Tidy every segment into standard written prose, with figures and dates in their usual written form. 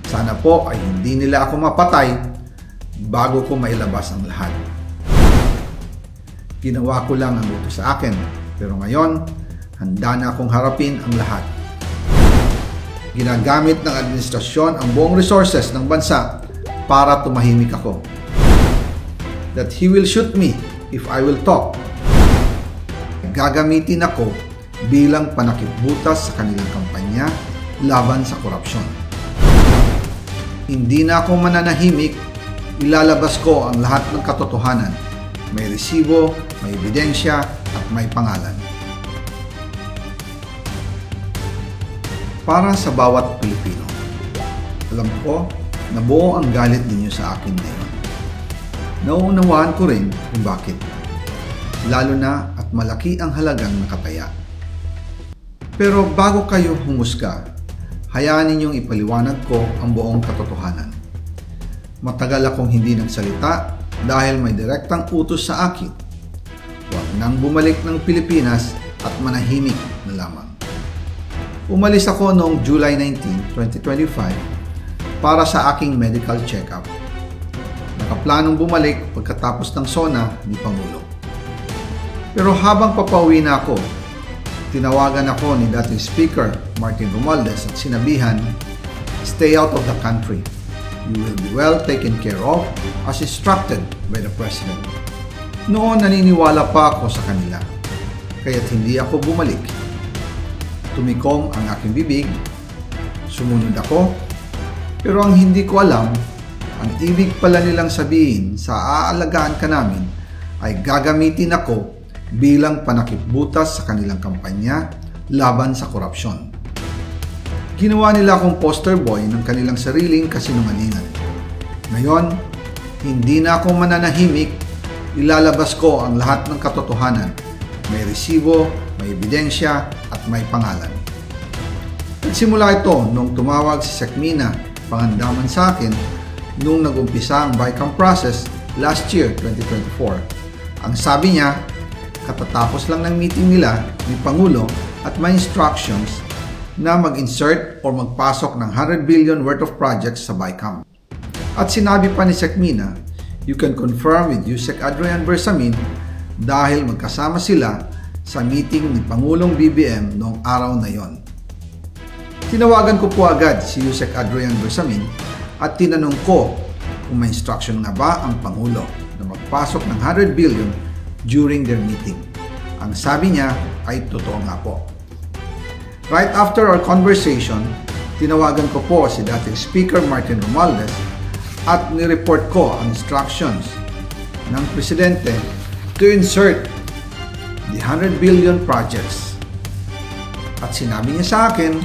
Sana po ay hindi nila ako mapatay bago ko mailabas ang lahat. Ginawa ko lang ang utos sa akin, pero ngayon, handa na akong harapin ang lahat. Ginagamit ng administrasyon ang buong resources ng bansa para tumahimik ako. That he will shoot me if I will talk. Gagamitin ako bilang panakipbutas sa kanilang kampanya laban sa korupsyon. Hindi na ako mananahimik, ilalabas ko ang lahat ng katotohanan. May resibo, may ebidensya, at may pangalan. Para sa bawat Pilipino, alam ko na buo ang galit ninyo sa akin ngayon. Nauunawaan ko rin kung bakit. Lalo na at malaki ang halagang nakataya. Pero bago kayo humusga, hayaan ninyong ipaliwanag ko ang buong katotohanan. Matagal akong hindi nagsalita dahil may direktang utos sa akin. Huwag nang bumalik ng Pilipinas at manahimik na lamang. Umalis ako noong July 19, 2025 para sa aking medical check-up. Nakaplanong bumalik pagkatapos ng SONA ni Pangulo. Pero habang papauwi na ako, tinawagan ako ni dating Speaker Martin Romualdez at sinabihan, "Stay out of the country. You will be well taken care of as instructed by the President." Noon naniniwala pa ako sa kanila, kaya't hindi ako bumalik. Tumikom ang aking bibig, sumunod ako, pero ang hindi ko alam, ang ibig pala nilang sabihin sa aalagaan ka namin ay gagamitin ako bilang panakipbutas sa kanilang kampanya laban sa korupsyon. Ginawa nila akong poster boy ng kanilang sariling kasinungalingan. Ngayon, hindi na ako mananahimik, ilalabas ko ang lahat ng katotohanan. May resibo, may ebidensya, at may pangalan. Nagsimula ito nung tumawag si Sekmina Pangandaman sa akin nung nag-umpisa ang BICAM process last year, 2024. Ang sabi niya, katatapos lang ng meeting nila ni Pangulo at may instructions na mag-insert o magpasok ng 100 billion worth of projects sa BICAM. At sinabi pa ni Sekmina, you can confirm with Yusek Adrian Bersamin dahil magkasama sila sa meeting ni Pangulong BBM noong araw na yon. Tinawagan ko po agad si Yusek Adrian Bersamin at tinanong ko kung may instruction nga ba ang Pangulo na magpasok ng 100 billion during their meeting. Ang sabi niya ay totoo nga po. Right after our conversation, tinawagan ko po si dating Speaker Martin Romualdez at nireport ko ang instructions ng Presidente to insert the 100 billion projects. At sinabi niya sa akin,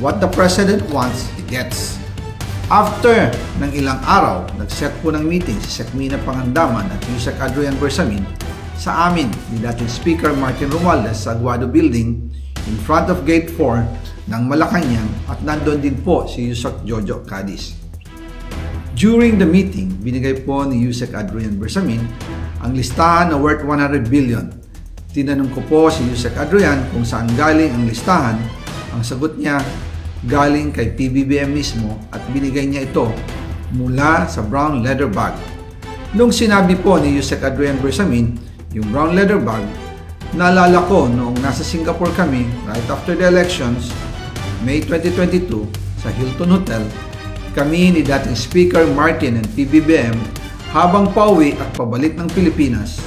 what the President wants, he gets. After ng ilang araw, nag-set po ng meeting si Sekmina Pangandaman at Yusek Adrian Bersamin sa amin ni dating Speaker Martin Romualdez sa Aguado Building in front of Gate 4 ng Malacanang at nandun din po si Yusek Jojo Cadiz. During the meeting, binigay po ni Yusek Adrian Bersamin ang listahan na worth 100 billion. Tinanong ko po si Yusek Adrian kung saan galing ang listahan. Ang sagot niya, galing kay PBBM mismo at binigay niya ito mula sa brown leather bag. Nung sinabi po ni Yusek Adrian Bersamin yung brown leather bag, naalala ko noong nasa Singapore kami right after the elections, May 2022, sa Hilton Hotel, kami ni dating Speaker Martin and PBBM habang pauwi at pabalik ng Pilipinas,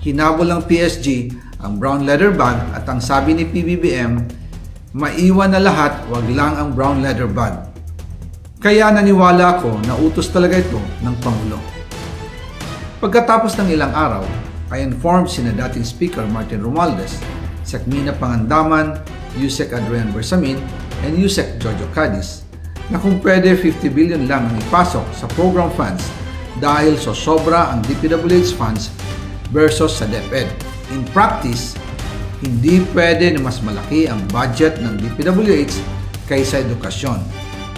hinabol ng PSG ang brown leather bag at ang sabi ni PBBM, maiwan na lahat, wag lang ang brown leather bag. Kaya naniwala ako na utos talaga ito ng Pangulo. Pagkatapos ng ilang araw, I informed sina dating Speaker Martin Romualdez, Sekmina Pangandaman, Yusek Adrian Bersamin, and Yusek Jojo Cadiz na kung pwede 50 billion lang ang ipasok sa program funds dahil so sobra ang DPWH funds versus sa DepEd. In practice, hindi pwede na mas malaki ang budget ng DPWH kaysa edukasyon.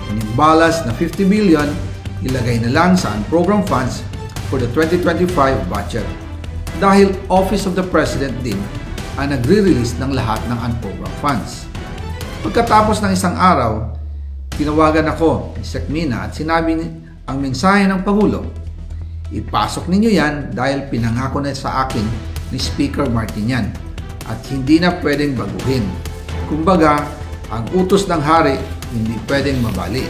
Inimbalas na 50 billion, ilagay na lang sa program funds for the 2025 budget. Dahil Office of the President din ang nagre-release ng lahat ng unprogrammed funds. Pagkatapos ng isang araw, Tinawagan ako ni Sec Mina at sinabi ang mensahe ng Pangulo. Ipasok ninyo yan dahil pinangako na sa akin ni Speaker Martin yan at hindi na pwedeng baguhin. Kumbaga, ang utos ng hari hindi pwedeng mabali.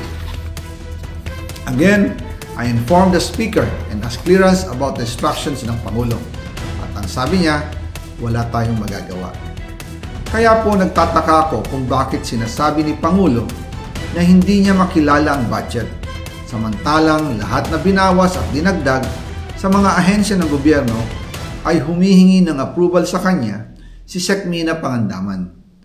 Again, I informed the Speaker and asked clearance about the instructions ng Pangulo. At ang sabi niya, wala tayong magagawa. Kaya po nagtataka ako kung bakit sinasabi ni Pangulo na hindi niya makilala ang budget, samantalang lahat na binawas at dinagdag sa mga ahensya ng gobyerno ay humihingi ng approval sa kanya si Sec Mina Pangandaman.